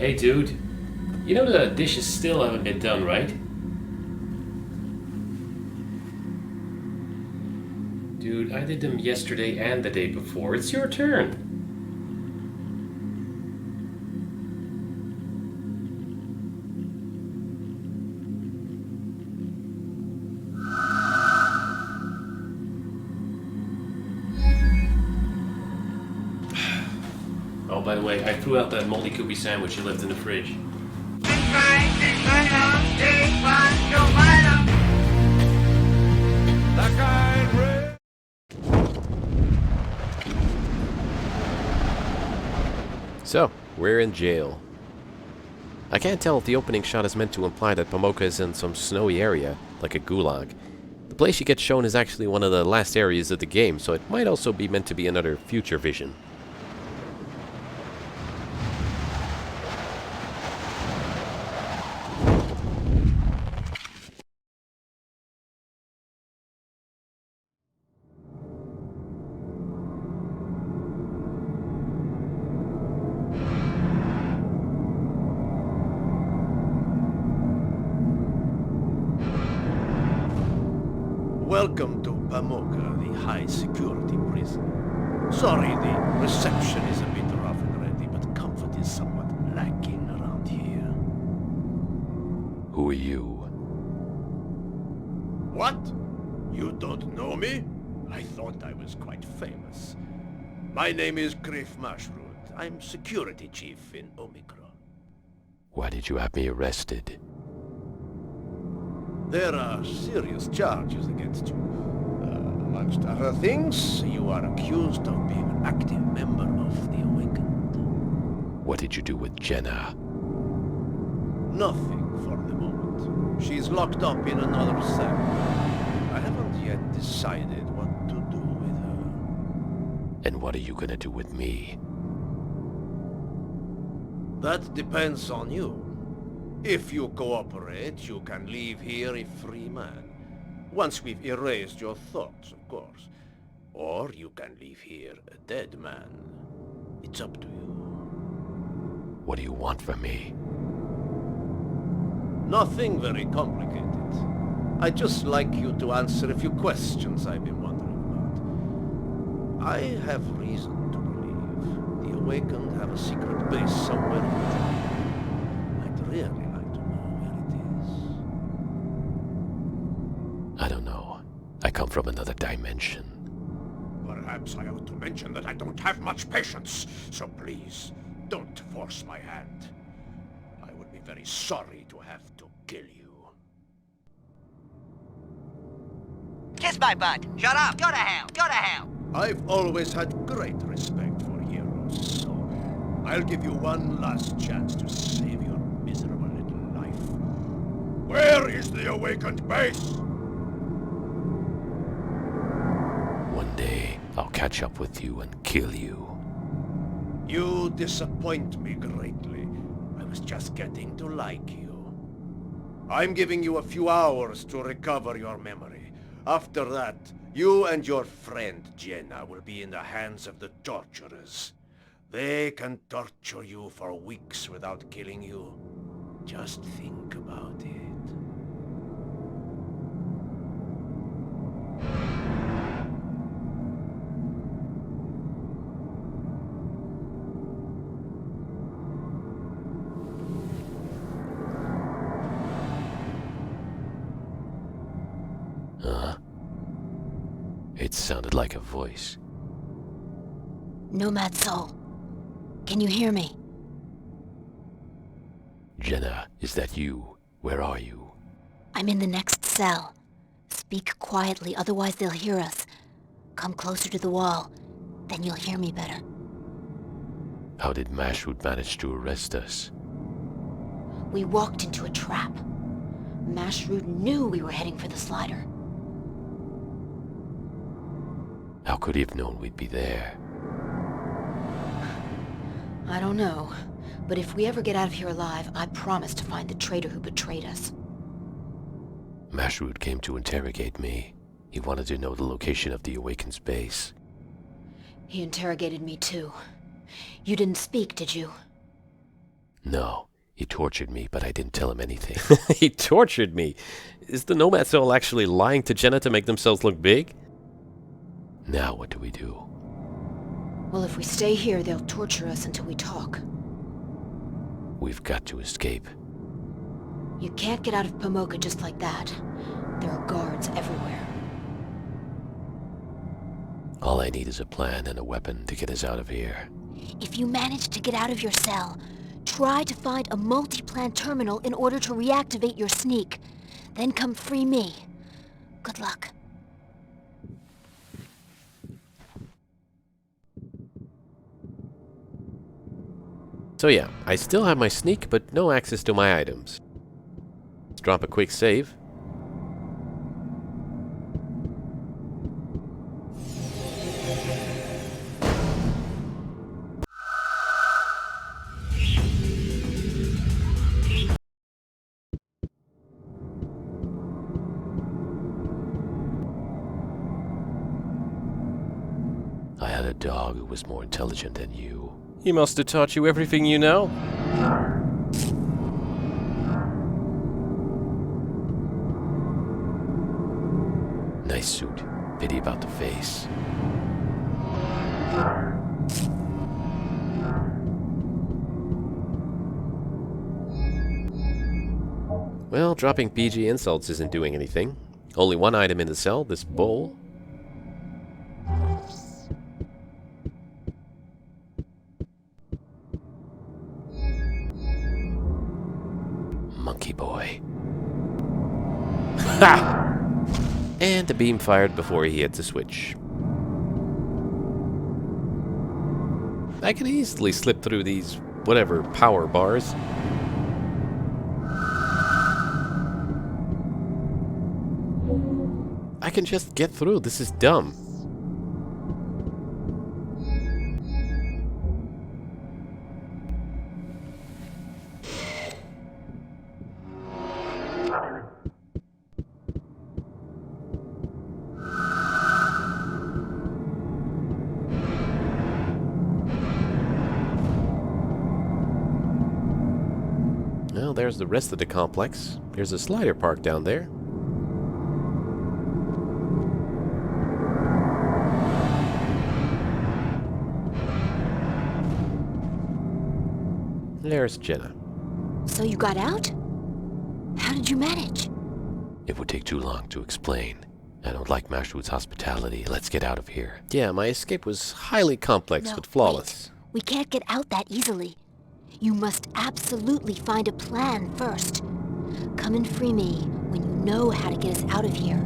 Hey dude, you know the dishes still haven't been done, right? Dude, I did them yesterday and the day before. It's your turn. Oh, by the way, I threw out that moldy cookie sandwich you left in the fridge. So, we're in jail. I can't tell if the opening shot is meant to imply that Pomoka is in some snowy area, like a gulag. The place she gets shown is actually one of the last areas of the game, so it might also be meant to be another future vision. Welcome to Pomoka, the high-security prison. Sorry, the reception is a bit rough and ready, but comfort is somewhat lacking around here. Who are you? What? You don't know me? I thought I was quite famous. My name is Griff Mashrud. I'm security chief in Omikron. Why did you have me arrested? There are serious charges against you. Amongst other things, you are accused of being an active member of the Awakened. What did you do with Jenna? Nothing for the moment. She's locked up in another cell. I haven't yet decided what to do with her. And what are you gonna do with me? That depends on you. If you cooperate, you can leave here a free man. Once we've erased your thoughts, of course. Or you can leave here a dead man. It's up to you. What do you want from me? Nothing very complicated. I'd just like you to answer a few questions I've been wondering about. I have reason to believe the Awakened have a secret base somewhere in town. I'd really like to know where it is. I don't know. I come from another dimension. Perhaps I ought to mention that I don't have much patience, so please, don't force my hand. I would be very sorry to have to kill you. Kiss my butt. Shut up. Go to hell. Go to hell. I've always had great respect for heroes, so I'll give you one last chance to save your miserable little life. Where is the Awakened base? One day, I'll catch up with you and kill you. You disappoint me greatly. I was just getting to like you. I'm giving you a few hours to recover your memory. After that, you and your friend Jenna will be in the hands of the torturers. They can torture you for weeks without killing you. Just think about it. Huh? It sounded like a voice. Nomad Soul, can you hear me? Jenna, is that you? Where are you? I'm in the next cell. Speak quietly, otherwise they'll hear us. Come closer to the wall, then you'll hear me better. How did Mashrud manage to arrest us? We walked into a trap. Mashrud knew we were heading for the slider. How could he have known we'd be there? I don't know, but if we ever get out of here alive, I promise to find the traitor who betrayed us. Mashrud came to interrogate me. He wanted to know the location of the Awakened's base. He interrogated me too. You didn't speak, did you? No, he tortured me, but I didn't tell him anything. He tortured me? Is the Nomad Soul actually lying to Jenna to make themselves look big? Now what do we do? Well, if we stay here, they'll torture us until we talk. We've got to escape. You can't get out of Pomoka just like that. There are guards everywhere. All I need is a plan and a weapon to get us out of here. If you manage to get out of your cell, try to find a multi-plan terminal in order to reactivate your sneak. Then come free me. Good luck. So yeah, I still have my sneak, but no access to my items. Let's drop a quick save. I had a dog who was more intelligent than you. He must have taught you everything you know. Nice suit. Pity about the face. Well, dropping PG insults isn't doing anything. Only one item in the cell, this bowl. Monkey boy. Ha! And the beam fired before he hit the switch. I can easily slip through these, whatever, power bars. I can just get through. This is dumb. Well, there's the rest of the complex. There's a slider park down there. There's Jenna. So you got out? How did you manage? It would take too long to explain. I don't like Mashwood's hospitality. Let's get out of here. Yeah, my escape was highly complex No, but flawless. wait. We can't get out that easily. You must absolutely find a plan first. Come and free me when you know how to get us out of here.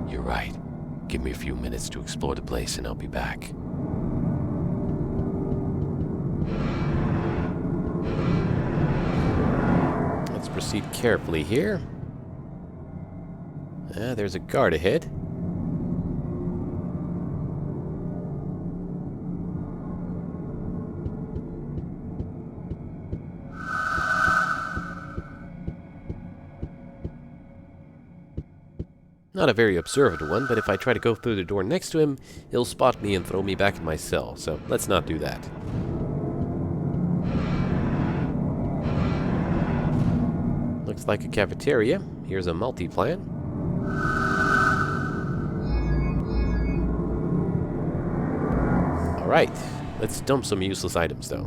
You're right. Give me a few minutes to explore the place and I'll be back. Let's proceed carefully here. There's a guard ahead. Not a very observant one, but if I try to go through the door next to him, he'll spot me and throw me back in my cell, so let's not do that. Looks like a cafeteria. Here's a multi-plan. Alright, let's dump some useless items though.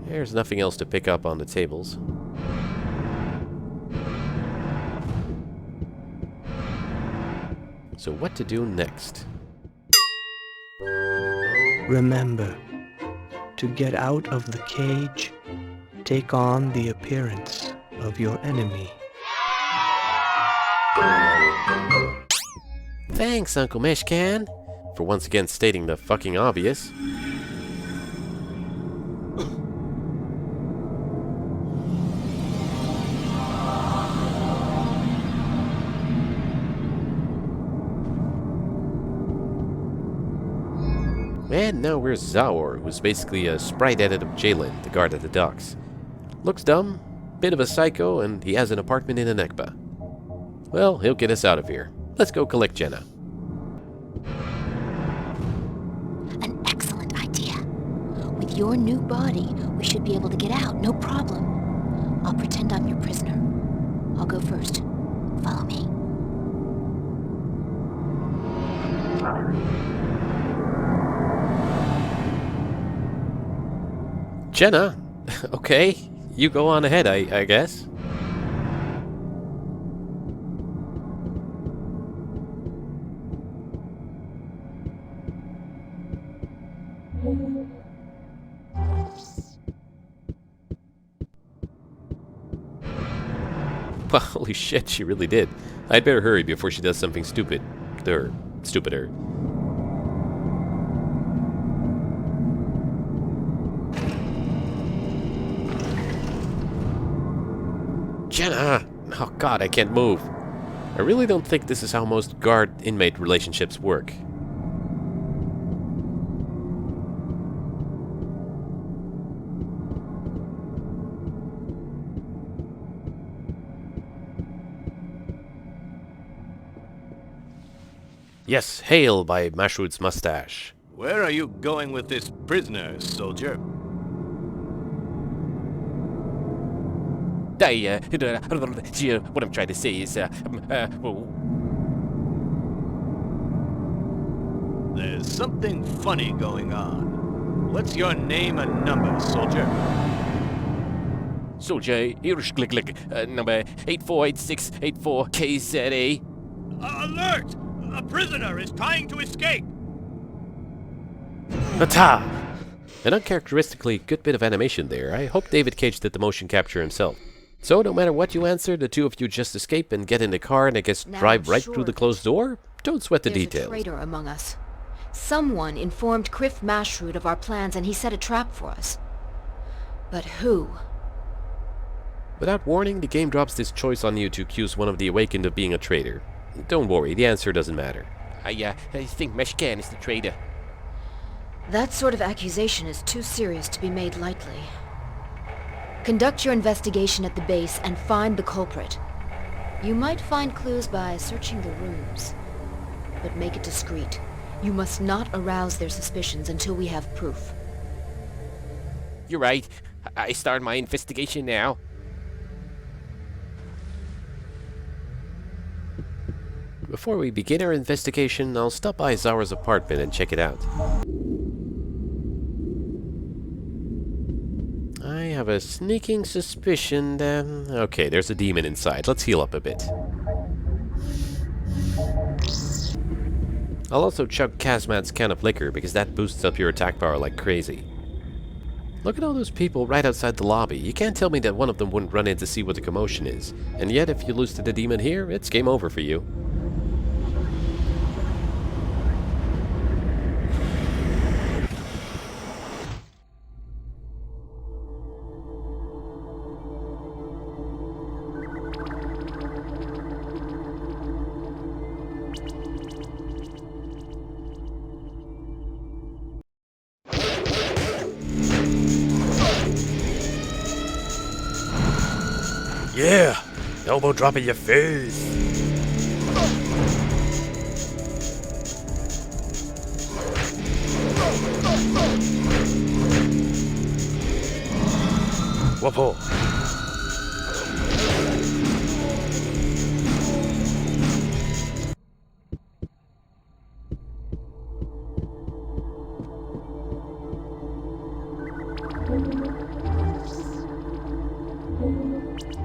There's nothing else to pick up on the tables. So what to do next? Remember, to get out of the cage, take on the appearance of your enemy. Thanks, Uncle Meshcan, for once again stating the fucking obvious. And now we're Zaor, who's basically a sprite edit of Jalen, the guard at the docks. Looks dumb, bit of a psycho, and he has an apartment in Anekba. Well, he'll get us out of here. Let's go collect Jenna. With your new body, we should be able to get out, no problem. I'll pretend I'm your prisoner. I'll go first. Follow me. Jenna? Okay, you go on ahead, I guess. Well, holy shit, she really did. I'd better hurry before she does something stupid. Or stupider. Jenna! Oh god, I can't move. I really don't think this is how most guard-inmate relationships work. Yes, hail by Mashroot's mustache. Where are you going with this prisoner, soldier? What I'm trying to say is, There's something funny going on. What's your name and number, soldier? Soldier, Irish Glick, number 848684 KZA. Alert! A prisoner is trying to escape! Ata! An uncharacteristically good bit of animation there. I hope David Cage did the motion capture himself. So, no matter what you answer, the two of you just escape and get in the car and I guess Now drive I'm right sure through the closed door? Don't sweat the There's details. a traitor among us. Someone informed Criff Mashroot of our plans and he set a trap for us. But who? Without warning, the game drops this choice on you to accuse one of the Awakened of being a traitor. Don't worry, the answer doesn't matter. I think Meshkan is the traitor. That sort of accusation is too serious to be made lightly. Conduct your investigation at the base and find the culprit. You might find clues by searching the rooms. But make it discreet. You must not arouse their suspicions until we have proof. You're right. I start my investigation now. Before we begin our investigation, I'll stop by Zara's apartment and check it out. I have a sneaking suspicion that... Okay, there's a demon inside. Let's heal up a bit. I'll also chug Kazmat's can of liquor because that boosts up your attack power like crazy. Look at all those people right outside the lobby. You can't tell me that one of them wouldn't run in to see what the commotion is. And yet, if you lose to the demon here, it's game over for you. Yeah! Elbow drop in your face! Whoa!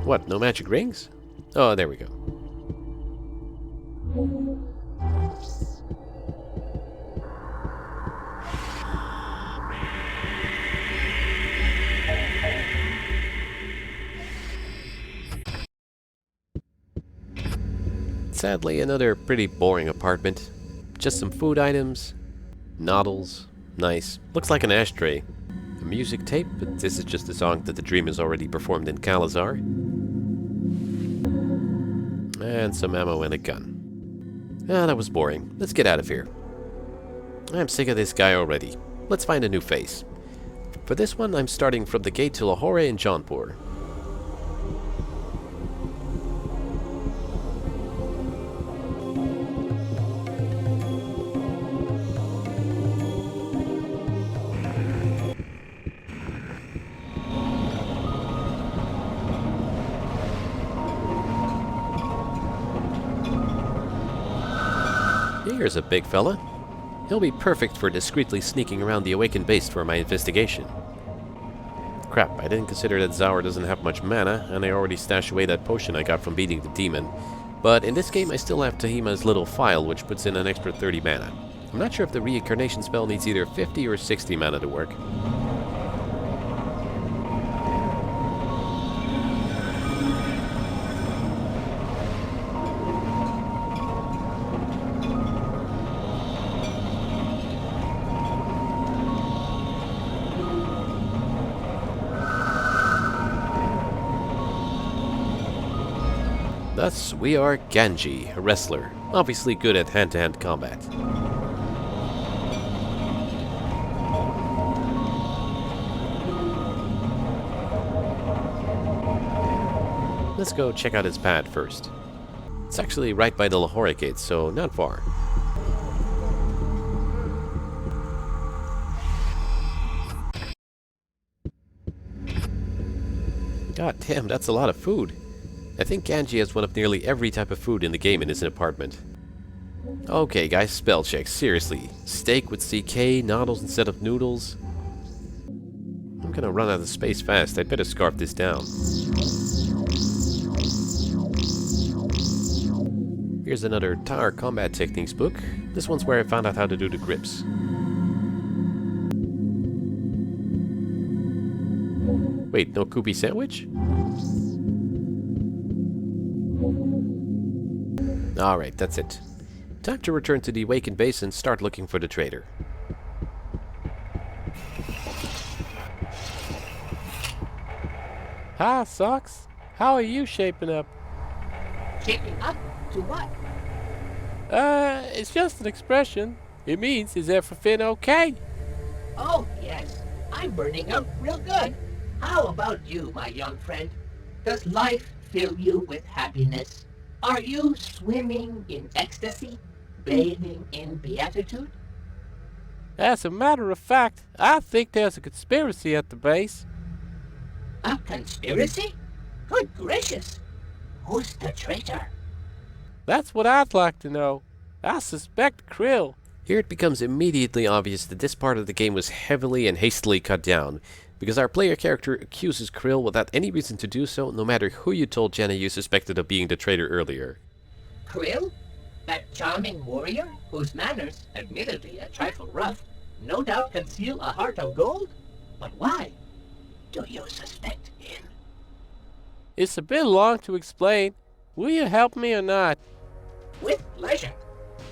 What, no magic rings? Oh, there we go. Sadly, another pretty boring apartment. Just some food items, noddles, nice. Looks like an ashtray. A music tape, but this is just a song that the Dream has already performed in Kalazar. And some ammo and a gun. Ah, that was boring. Let's get out of here. I'm sick of this guy already. Let's find a new face. For this one, I'm starting from the gate to Lahore in Jaunpur. Here's a big fella. He'll be perfect for discreetly sneaking around the awakened base for my investigation. Crap, I didn't consider that Zaur doesn't have much mana, and I already stashed away that potion I got from beating the demon. But in this game I still have Tahima's little phial, which puts in an extra 30 mana. I'm not sure if the reincarnation spell needs either 50 or 60 mana to work. Thus, we are Ganji, a wrestler, obviously good at hand-to-hand combat. Let's go check out his pad first. It's actually right by the Lahore gate, so not far. God damn, that's a lot of food. I think Ganji has one of nearly every type of food in the game in his apartment. Okay guys, spell check, seriously. Steak with CK, noodles instead of noodles. I'm gonna run out of space fast, I'd better scarf this down. Here's another Tar Combat Techniques book. This one's where I found out how to do the grips. Wait, no Koopy sandwich? Alright, that's it. Time to return to the awakened base and start looking for the traitor. Hi, Socks. How are you shaping up? Shaping up to what? It's just an expression. It means, is everything okay? Oh, yes. I'm burning up real good. How about you, my young friend? Does life fill you with happiness? Are you swimming in ecstasy? Bathing in beatitude? As a matter of fact, I think there's a conspiracy at the base. A conspiracy? Good gracious. Who's the traitor? That's what I'd like to know. I suspect Krill. Here it becomes immediately obvious that this part of the game was heavily and hastily cut down, because our player character accuses Krill without any reason to do so, no matter who you told Jenna you suspected of being the traitor earlier. Krill? That charming warrior, whose manners, admittedly a trifle rough, no doubt conceal a heart of gold? But why? Do you suspect him? It's a bit long to explain. Will you help me or not? With pleasure.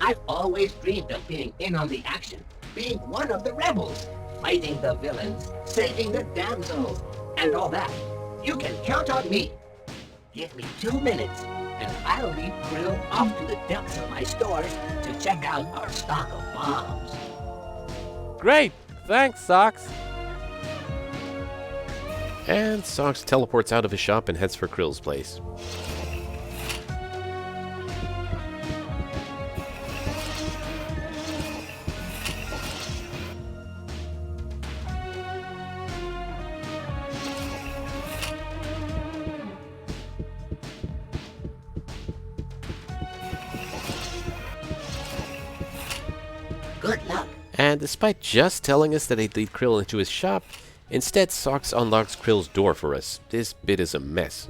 I've always dreamed of being in on the action, being one of the rebels, fighting the villains, saving the damsel, and all that. You can count on me. Give me 2 minutes, and I'll lead Krill off to the depths of my stores to check out our stock of bombs. Great! Thanks, Socks. And Socks teleports out of his shop and heads for Krill's place. Good luck. And despite just telling us that he'd lead Krill into his shop, instead Socks unlocks Krill's door for us. This bit is a mess.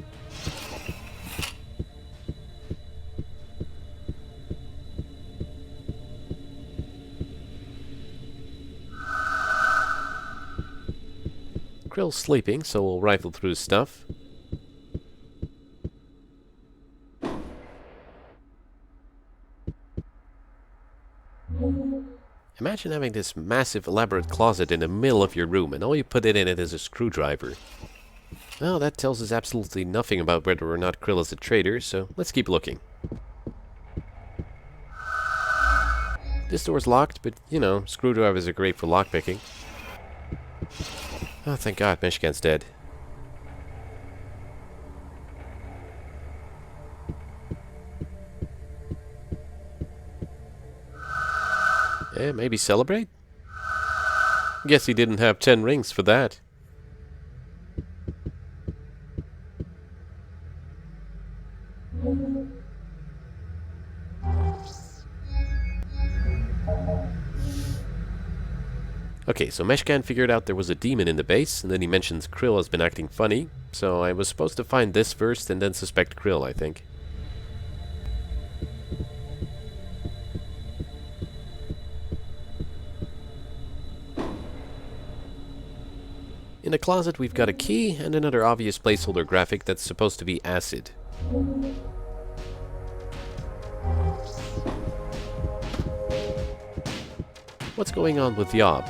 Krill's sleeping, so we'll rifle through his stuff. Imagine having this massive elaborate closet in the middle of your room and all you put in it is a screwdriver. Well, that tells us absolutely nothing about whether or not Krill is a traitor, so let's keep looking. This door's locked, but you know, screwdrivers are great for lockpicking. Oh, thank God, Meshkan's dead. Yeah, maybe celebrate? Guess he didn't have 10 rings for that. Okay, so Meshkan figured out there was a demon in the base, and then he mentions Krill has been acting funny, so I was supposed to find this first and then suspect Krill, I think. In the closet we've got a key and another obvious placeholder graphic that's supposed to be acid. What's going on with Yob?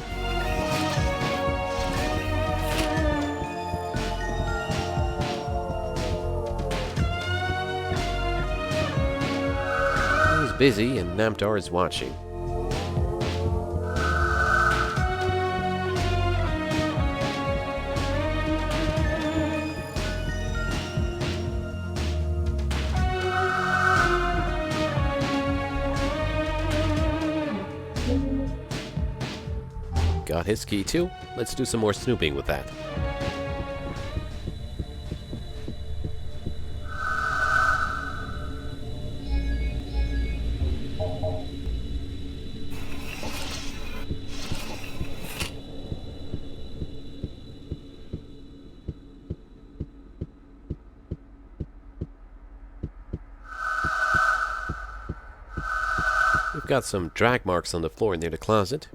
He's busy and Namtar is watching. Got his key too. Let's do some more snooping with that. We've got some drag marks on the floor near the closet.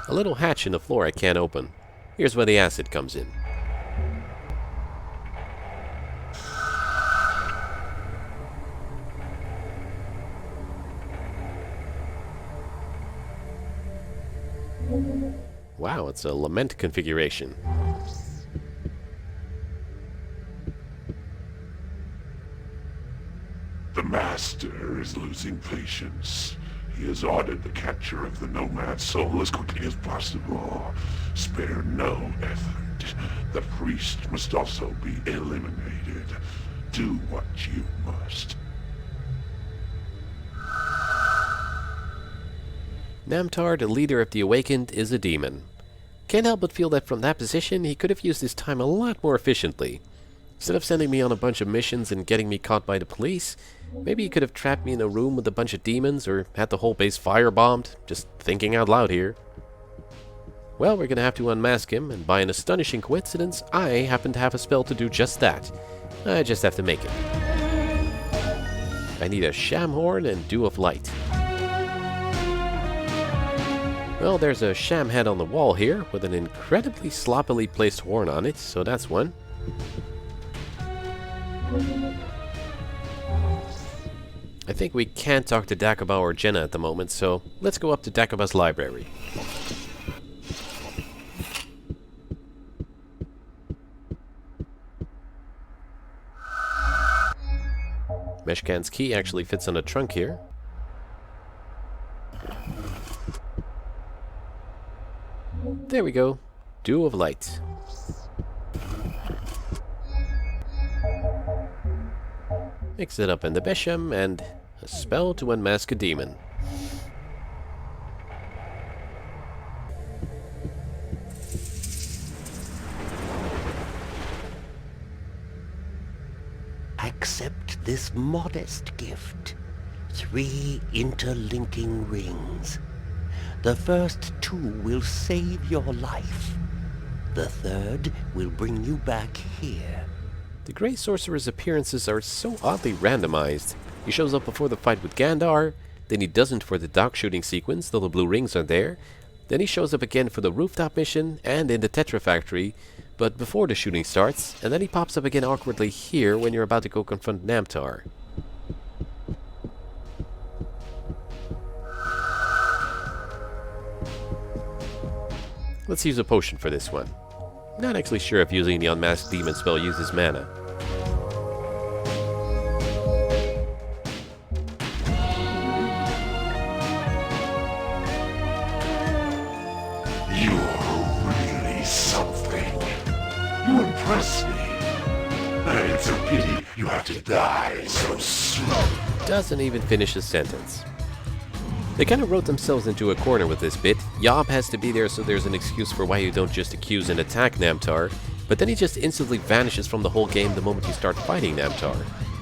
A little hatch in the floor I can't open. Here's where the acid comes in. Wow, it's a lament configuration. The Master is losing patience. He has ordered the capture of the Nomad Soul as quickly as possible. Spare no effort. The priest must also be eliminated. Do what you must. Namtar, the leader of the Awakened, is a demon. Can't help but feel that from that position, he could have used his time a lot more efficiently. Instead of sending me on a bunch of missions and getting me caught by the police, maybe he could have trapped me in a room with a bunch of demons or had the whole base firebombed. Just thinking out loud here. Well, we're gonna have to unmask him, and by an astonishing coincidence, I happen to have a spell to do just that. I just have to make it. I need a sham horn and dew of light. Well, there's a sham head on the wall here, with an incredibly sloppily placed horn on it, so that's one. I think we can't talk to Dagobah or Jenna at the moment, so let's go up to Dagobah's library. Meshkan's key actually fits on the trunk here. There we go. Dew of light. Mix it up in the Besham, and a spell to unmask a demon. Accept this modest gift. 3 interlinking rings. The first 2 will save your life. The third will bring you back here. The Grey Sorcerer's appearances are so oddly randomized. He shows up before the fight with Gandar, then he doesn't for the dog shooting sequence, though the blue rings are there. Then he shows up again for the rooftop mission and in the Tetra Factory, but before the shooting starts, and then he pops up again awkwardly here when you're about to go confront Namtar. Let's use a potion for this one. Not actually sure if using the Unmasked Demon spell uses mana. You're really something. You impress me. It's a pity you have to die so slow. Doesn't even finish his sentence. They kind of wrote themselves into a corner with this bit. Yob has to be there so there's an excuse for why you don't just accuse and attack Namtar, but then he just instantly vanishes from the whole game the moment you start fighting Namtar.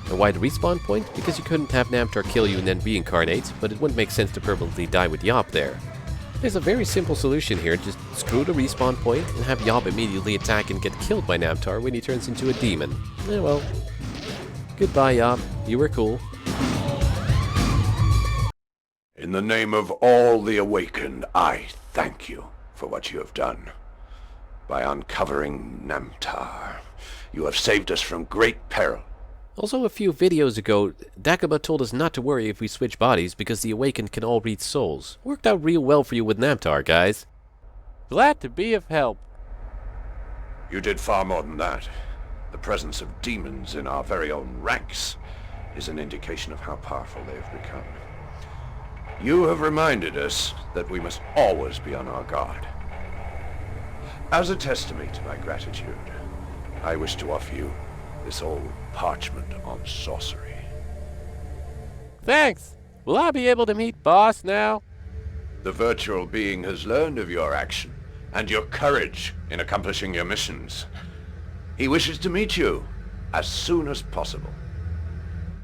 And why the respawn point? Because you couldn't have Namtar kill you and then reincarnate, but it wouldn't make sense to permanently die with Yob there. There's a very simple solution here, just screw the respawn point and have Yob immediately attack and get killed by Namtar when he turns into a demon. Eh well. Goodbye Yob, you were cool. In the name of all the awakened, I thank you for what you have done. By uncovering Namtar, you have saved us from great peril. Also, a few videos ago, Dagobah told us not to worry if we switch bodies because the Awakened can all read souls. Worked out real well for you with Namtar, guys. Glad to be of help. You did far more than that. The presence of demons in our very own ranks is an indication of how powerful they have become. You have reminded us that we must always be on our guard. As a testimony to my gratitude, I wish to offer you this old parchment on sorcery. Thanks. Will I be able to meet Boss now? The virtual being has learned of your action and your courage in accomplishing your missions. He wishes to meet you as soon as possible.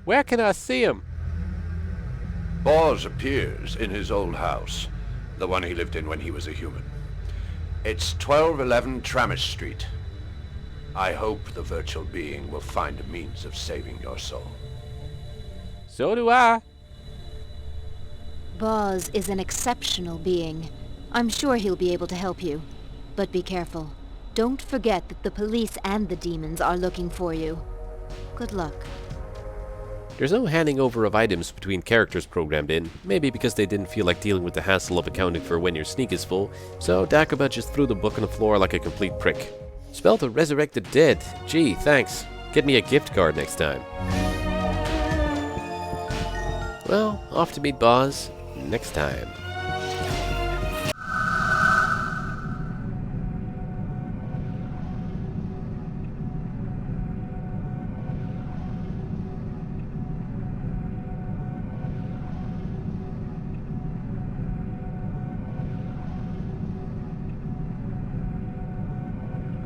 Where can I see him? Boss appears in his old house, the one he lived in when he was a human. It's 1211 Tramish Street. I hope the virtual being will find a means of saving your soul. So do I. Boz is an exceptional being. I'm sure he'll be able to help you. But be careful. Don't forget that the police and the demons are looking for you. Good luck. There's no handing over of items between characters programmed in, maybe because they didn't feel like dealing with the hassle of accounting for when your sneak is full, so Dagobah just threw the book on the floor like a complete prick. Spell to resurrect the dead. Gee, thanks. Get me a gift card next time. Well, off to meet Boz next time.